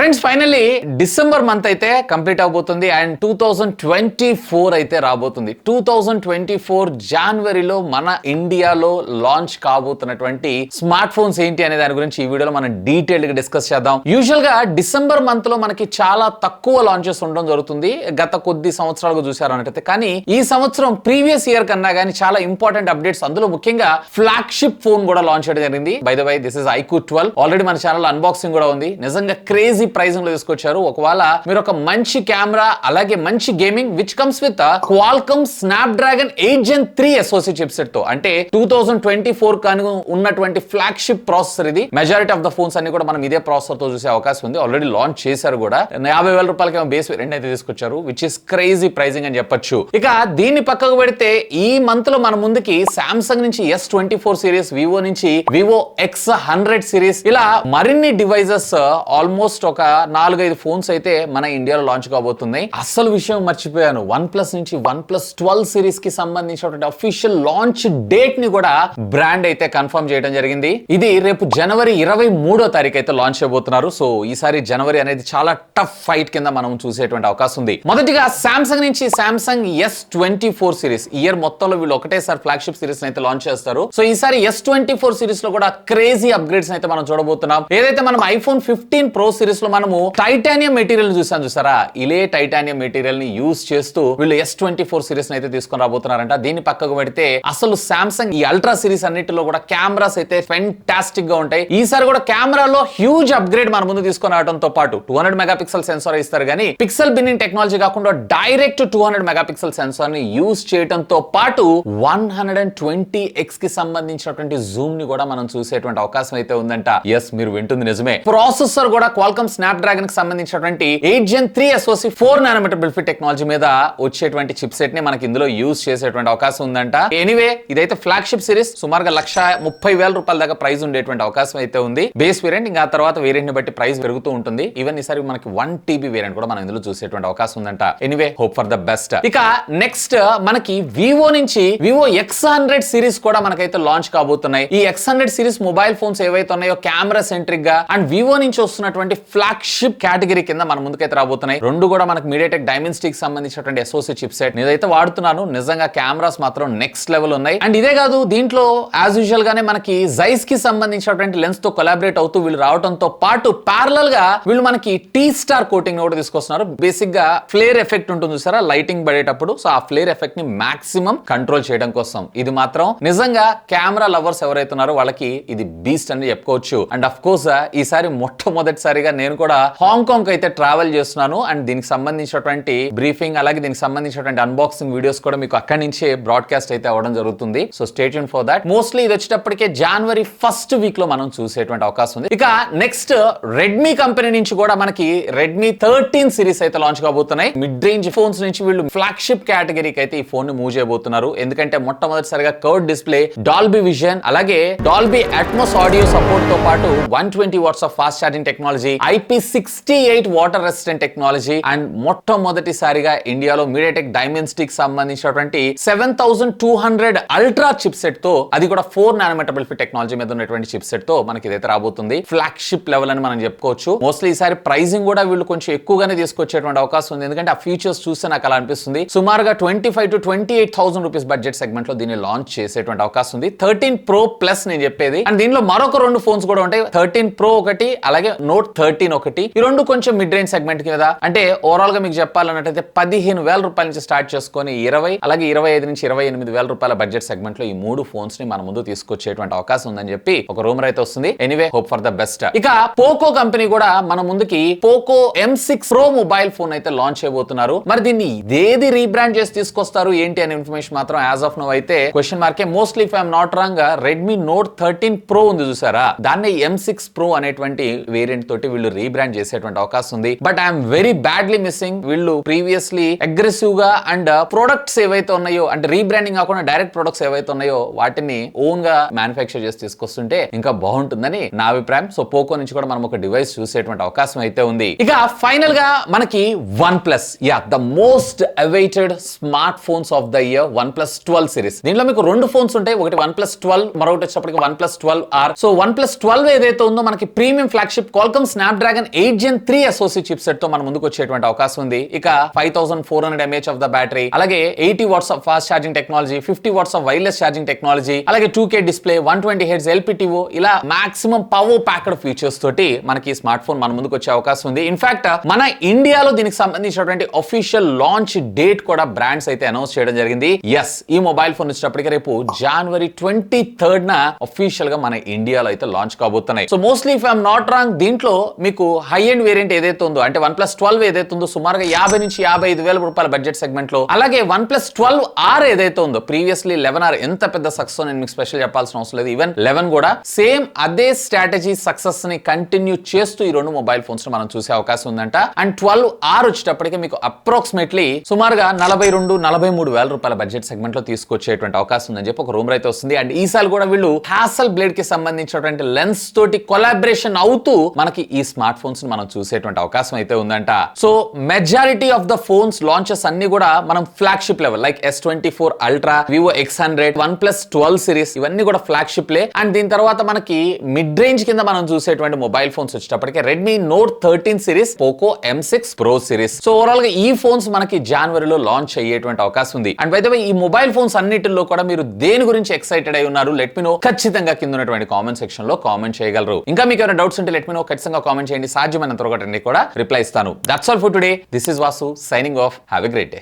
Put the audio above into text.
Friends finally December month అయితే complete అవబోతుంది and 2024 అయితే రాబోతుంది. 2024 జనవరిలో మన ఇండియాలో లాంచ్ కాబోతున్నటువంటి స్మార్ట్ ఫోన్స్ ఏంటి అనే దాని గురించి ఈ వీడియోలో మనం డీటెయిల్ గా డిస్కస్ చేద్దాం. యూజువల్ గా డిసెంబర్ మంత్ లో మనకి చాలా తక్కువ లాంచెస్ ఉండడం జరుగుతుంది గత కొద్ది సంవత్సరాలుగా చూసారు అన్నట్టయితే. కానీ ఈ సంవత్సరం ప్రీవియస్ ఇయర్ కన్నా కానీ చాలా ఇంపార్టెంట్ అప్డేట్స్, అందులో ముఖ్యంగా ఫ్లాగ్షిప్ ఫోన్ కూడా లాంచ్ చేయడం జరిగింది. By the way this is iQOO 12. Already మన ఛానల్ అన్బాక్సింగ్ కూడా ఉంది. నిజంగా క్రేజీ ప్రైసింగ్ లో తీసుకొచ్చారు. ఒకవేళ మీరు ఒక మంచి కెమెరా అలాగే మంచి gaming which comes with Qualcomm Snapdragon 8 Gen 3 SoC chipset తో, అంటే 2024 కను ఉన్నటువంటి ఫ్లాగ్షిప్ ప్రాసెసర్ ఇది. మెజారిటీ ఆఫ్ ద ఫోన్స్ అన్ని కూడా మనం ఇదే ప్రాసెసర్ తో చూసే అవకాశం ఉంది. ఆల్రెడీ లాంచ్ చేశారు కూడా. 50,000 రూపాయలకి బేస్ వేరియంట్ అయితే తీసుకొచ్చారు, విచ్ ఇస్ క్రేజీ ప్రైసింగ్ అని చెప్పొచ్చు. ఇక దీన్ని పక్కకు పెడితే ఈ మంత్ లో మన ముందుకి సామ్సంగ్ నుంచి S24 సిరీస్, వివో నుంచి వివో X100 సిరీస్, ఇలా మరిన్ని డివైజెస్ ఆల్మోస్ట్ ఒక 4-5 ఫోన్స్ అయితే మన ఇండియాలో లాంచ్ కాబోతున్నాయి. అసలు విషయం మర్చిపోయాను, OnePlus నుంచి OnePlus 12 సిరీస్ కి సంబంధించినటువంటి అఫీషియల్ లాంచ్ డేట్ ని కూడా బ్రాండ్ అయితే కన్ఫర్మ్ చేయడం జరిగింది. ఇది రేపు జనవరి 23వ తారీఖు అయితే లాంచ్ చేయబోతున్నారు. సో ఈసారి జనవరి అనేది చాలా టఫ్ ఫైట్ కింద మనం చూసేటువంటి అవకాశం ఉంది. మొదటిగా సామ్సంగ్ నుంచి సామ్సంగ్ S24 సిరీస్, ఇయర్ మొత్తంలో వీళ్ళు ఒకటేసారి ఫ్లాగ్షిప్ సిరీస్ అయితే లాంచ్ చేస్తారు. సో ఈసారి S24 సిరీస్ లో కూడా క్రేజీ అప్గ్రేడ్స్ అయితే మనం చూడబోతున్నాం. ఏదైతే మనం iPhone 15 Pro సిరీస్ లో మనము టైటానియం మెటీరియల్ చూసారా, ఇలే టైటానియం మెటీరియల్ ని యూజ్ చేస్తూ వీళ్ళు S24 సిరీస్ అయితే తీసుకొని రాబోతున్నారంట. దీన్ని పక్కకు పెడితే అసలు సామ్సంగ్ ఈ అల్ట్రా సిరీస్ అన్నిటిలో కూడా కెమెరాస్ అయితే ఫెంటాస్టిక్ గా ఉంటాయి. ఈసారి కూడా కెమెరాలో హ్యూజ్ అప్గ్రేడ్ మన ముందు తీసుకొని రావడంతో పాటు 200 మెగాపిక్సెల్ సెన్సార్ ఇస్తారు, కానీ పిక్సెల్ బిన్నింగ్ టెక్నాలజీ కాకుండా డైరెక్ట్ 200 మెగాపిక్సెల్ సెన్సార్ ని యూజ్ చేయడంతో పాటు 120x కి సంబంధించినటువంటి జూమ్ ని కూడా మనం చూసేటువంటి అవకాశం అయితే ఉందంట. ఎస్, మీరు వింటుంది నిజమే. ప్రాసెసర్ కూడా క్వాల్కమ్ స్నాప్డ్రాగన్ కి సంబంధించినటువంటి 8 Gen 3 SoC 4nm బిల్ఫిట్ టెక్నాలజీ మీద వచ్చేటువంటి చిప్ సెట్ ని మనకి ఇందులో యూజ్ చేసేటువంటి అవకాశం ఉందంట. ఎనీవే, ఇదైతే ఫ్లాగ్షిప్ సిరీస్, సుమారుగా 130,000 రూపాయల దాకా ప్రైస్ ఉండేటువంటి అవకాశం అయితే ఉంది. బేస్ వేరియంట్, ఇంకా తర్వాత వేరియంట్ ని బట్టి ప్రైస్ పెరుగుతూ ఉంటుంది. ఈవెన్ ఈసారి మనకి 1 TB వేరియంట్ కూడా మనం ఇందులో చూసేటువంటి అవకాశం ఉందంట. Anyway, hope for the best. ఇక నెక్స్ట్ మనకి వివో నుంచి వివో X100 సిరీస్ కూడా మనకైతే లాంచ్ కాబోతున్నాయి. ఈ X100 సిరీస్ మొబైల్ ఫోన్స్ ఏవైతే ఉన్నాయో కెమెరా సెంట్రిక్ గా అండ్ వివో నుంచి వస్తున్నటువంటి ఫ్లాగ్షిప్ కేటగిరీ కింద మన ముందుకైతే రాబోతున్నాయి. రెండు కూడా మనకి మీడియాటెక్ డైమెన్సిటీ కి సంబంధించినటువంటి SoC చిప్ సెట్ నేనైతే వాడుతున్నాను. నిజంగా కెమెరాస్ మాత్రం నెక్స్ట్ లెవెల్ ఉన్నాయి. అండ్ ఇదే కాదు, దీంట్లో యాజ్ యూజువల్ గానే మనకి జైస్ కి సంబంధించినటువంటి లెన్స్ తో కొలాబరేట్ అవుతూ వీళ్ళు రావడంతో పాటు ప్యారలల్ గా వీళ్ళు మనకి T-Star కోటింగ్ కూడా తీసుకొస్తున్నారు. బేసిక్ గా ఫ్లేర్ ఎఫెక్ట్ ఉంటుంది చూసారా లైటింగ్ పడేటప్పుడు, సో ఆ ఫ్లేర్ ఎఫెక్ట్ ని మాక్సిమం కంట్రోల్ చేయడం కోసం ఇది మాత్రం నిజంగా కెమెరా లవర్స్ ఎవరైతే ఉన్నారో వాళ్ళకి ఇది బీస్ట్ అని చెప్పుకోవచ్చు. అండ్ అఫ్ కోర్స్ ఈసారి మొట్టమొదటిసారిగా నేను కూడా హాంకాంగ్ అయితే ట్రావెల్ చేస్తున్నాను. అండ్ దీనికి సంబంధించినటువంటి బ్రీఫింగ్ అలాగే దీనికి సంబంధించినటువంటి అన్బాక్సింగ్ వీడియోస్ కూడా మీకు అక్కడి నుంచే బ్రాడ్కాస్ట్ అయితే అవ్వడం జరుగుతుంది. So stay tune for that. Mostly ఇది వచ్చేటప్పటికే జనవరి 1st వీక్ లో మనం చూసేటువంటి అవకాశం ఉంది. ఇక నెక్స్ట్ రెడ్మీ కంపెనీ నుంచి కూడా మనకి రెడ్మీ 13 సిరీస్ అయితే లాంచ్ కాబోతున్నాయి. మిడ్ రేంజ్ ఫోన్స్ నుంచి వీళ్ళు ఫ్లాగ్షిప్ కేటగిరీకి అయితే ఈ ఫోన్ ని మూవ్ చేయబోతున్నారు. ఎందుకంటే మొట్టమొదటిసారిగా కర్వ్ డిస్ప్లే, డాల్బీ విజన్ అలాగే డాల్బీ అట్మోస్ ఆడియో సపోర్ట్ తో పాటు 120 watts of fast charging technology, IP68 water resistant technology and మొట్టమొదటిసారిగా ఇండియాలో మీడియాటెక్ డైమెన్సిటీ కి సంబంధించినటువంటి 7200 అల్ట్రా చిప్ సెట్ తో, అది కూడా 4nm బిల్ఫిట్ టెక్నాలజీ మీద ఉన్నటువంటి చిప్ సెట్ తో మనకి ఇదైతే రాబోతుంది. ఫ్లాగ్షిప్ లెవెల్ అని మనం చెప్పుకోవచ్చు. మోస్ట్లీ ఈసారి ప్రైసింగ్ కూడా వీళ్ళు కొంచెం ఎక్కువగానే తీసుకొచ్చేటువంటి అవకాశం ఉంది. ఎందుకంటే ఆ ఫీచర్స్ చూస్తే నాకు అలా అనిపిస్తుంది. సుమారుగా 25,000 to 28,000 రూపీస్ బడ్జెట్ సెగ్మెంట్ లో దీన్ని లాంచ్ చేసేటువంటి అవకాశం ఉంది. 13 Pro Plus నేను చెప్పేది. అండ్ దీనిలో మరొక 2 ఫోన్స్ కూడా ఉంటాయి. 13 Pro ఒకటి అలాగే Note 13 ఒకటి. ఈ రెండు కొంచెం మిడ్ రేంజ్ సెగ్మెంట్ కింద, అంటే ఓవరాల్ గా మీకు చెప్పాలన్నట్టయితే 15,000 రూపాయల నుంచి స్టార్ట్ చేసుకొని 20 అలాగే 25 నుంచి 28,000 రూపాయల బడ్జెట్ సెగ్మెంట్ లో ఈ 3 ఫోన్స్ ని మన ముందు తీసుకొచ్చేటువంటి అవకాశం ఉందని చెప్పి ఒక రూమర్ అయితే వస్తుంది. Anyway, hope for the best. ఇక పోకో కంపెనీ కూడా మన ముందుకి Poco M6 Pro mobile phone అయితే లాంచ్ చేయబోతున్నారు. మరి దీన్ని ఏది రీబ్రాండ్ చేసి తీసుకొస్తారు ఏంటి అనే ఇన్ఫర్మేషన్ మాత్రం యాజ్ ఆఫ్ నౌ అయితే క్వశ్చన్ మార్కే. Mostly if I'm not wrong Redmi Note 13 Pro ఉంది చూసారా, దాన్ని M6 Pro అనేటువంటి వేరియంట్ తోటి వీళ్ళు రీబ్రాండ్ చేసేటువంటి అవకాశం ఉంది. But I'm very badly missing. వీళ్ళు ప్రీవియస్లీ అగ్రెసివ్ గా అండ్ ప్రొడక్ట్స్ ఏవైతే ఉన్నాయో, అంటే రీబ్రాండింగ్ కాకుండా డైరెక్ట్ ప్రొడక్ట్స్ ఏవైతే ఉన్నాయో వాటిని ఓన్ గా మ్యానుఫ్యాక్చర్ చేసి తీసుకొస్తుంటే ఇంకా బాగుంటుందని నా అభిప్రాయం. సో పోకో నుంచి కూడా మనం ఒక డివైస్ చూసేటువంటి అవకాశం అయితే ఉంది. ఇక ఫైనల్ గా మనకి OnePlus, the most awaited smart phones of the year, OnePlus 12 series. దీంట్లో మీకు 2 ఫోన్స్ ఉంటాయి. ఒకటి OnePlus 12, మరొకటి వచ్చేటప్పటికి OnePlus 12R. సో OnePlus 12 ఏదైతే ఉందో మనకి premium flagship Qualcomm Snapdragon Snapdragon 8 Gen 3 SoC chipset తో మన ముందుకు వచ్చేటువంటి అవకాశం ఉంది. ఇక 5400 mAh ఆఫ్ ద బ్యాటరీ, అలాగే 80 watts of fast charging technology, 50 watts of wireless charging technology, అలాగే 2K డిస్ప్లే, 120 Hz LPTO, ఇలా మాక్సిమం పవర్ ప్యాక్డ్ ఫీచర్స్ తోటి మనకి స్మార్ట్ ఫోన్ మన ముందుకు వచ్చే అవకాశం ఉంది. ఇన్ఫాక్ట్ మన ఇండియాలో దీనికి సంబంధించినటువంటి అఫీషియల్ లాంచ్ డేట్ కూడా బ్రాండ్స్ అయితే అనౌన్స్ చేయడం జరిగింది. ఎస్, ఈ మొబైల్ ఫోన్ వచ్చేటప్పటికి రేపు January 23rd న అఫీషియల్ గా మన ఇండియాలో అయితే లాంచ్ కాబోతున్నాయి. So mostly if I'm not wrong, దీంట్లో మీకు హై ఎండ్ వేరియంట్ ఏదైతే ఉందో, అంటే OnePlus 12 ఏదైతే ఉందో సుమారుగా 50 నుంచి 55,000 రూపాయల బడ్జెట్ సెగ్మెంట్ లో, అలాగే OnePlus 12R ఏదైతే ఉందో, ప్రీవియస్లీ 11R ఎంత పెద్ద సక్సెస్ నేను మీకు స్పెషల్ చెప్పాల్సిన అవసరం లేదు, ఈవెన్ 11 కూడా సేమ్ అదే స్ట్రాటజీ సక్సెస్ ని కంటిన్యూ చేస్తూ ఈ రెండు మొబైల్ ఫోన్స్ మనం చూసే అవకాశం ఉందంట. అండ్ 12R వచ్చేటప్పటికి మీకు అప్రాక్సిమేట్లీ సుమారుగా 42-43,000 రూపాయల బడ్జెట్ సెగ్మెంట్ లో తీసుకొచ్చేటువంటి అవకాశం ఉందని చెప్పి ఒక రూమర్ అయితే వస్తుంది. అండ్ ఈసారి కూడా వీళ్ళు హ్యాసల్ బ్లేడ్ కి సంబంధించినటువంటి లెన్స్ తోటి కొలాబరేషన్ అవుతూ మనకి ఈ స్మార్ట్ ఫోన్స్ మనం చూసేటువంటి అవకాశం అయితే ఉందంట. So majority of the phones launches అన్ని కూడా మనం flagship level like S24 Ultra, Vivo X100, OnePlus 12 series ఇవన్నీ కూడా ఫ్లాగ్షిప్ లే. అండ్ దీని తర్వాత మనకి మిడ్ రేంజ్ కింద మనం చూసేటువంటి మొబైల్ ఫోన్స్ వచ్చేటప్పటికి Redmi Note 13 series, Poco M6 Pro series. So overall గా ఈ ఫోన్స్ మనకి జనవరిలో లాంచ్ అయ్యేటువంటి అవకాశం ఉంది. అండ్ బై ద వే ఈ మొబైల్ ఫోన్స్ అన్నిటిలో కూడా మీరు దేని గురించి ఎక్సైటెడ్ అయి ఉన్నారు, లెట్ మీ నో. ఖచ్చితంగా కింద ఉన్నటువంటి కామెంట్ సెక్షన్ లో కామెంట్ చేయగలరు. ఇంకా మీకు ఏమైనా డౌట్స్ ఉంటే లెట్ మీ నో, ఖచ్చితంగా కామెంట్ చేయండి. సాధ్యమైనంత త్వరగా కూడా రిప్లై ఇస్తాను. That's all for today. This is Vasu signing off. Have a great day.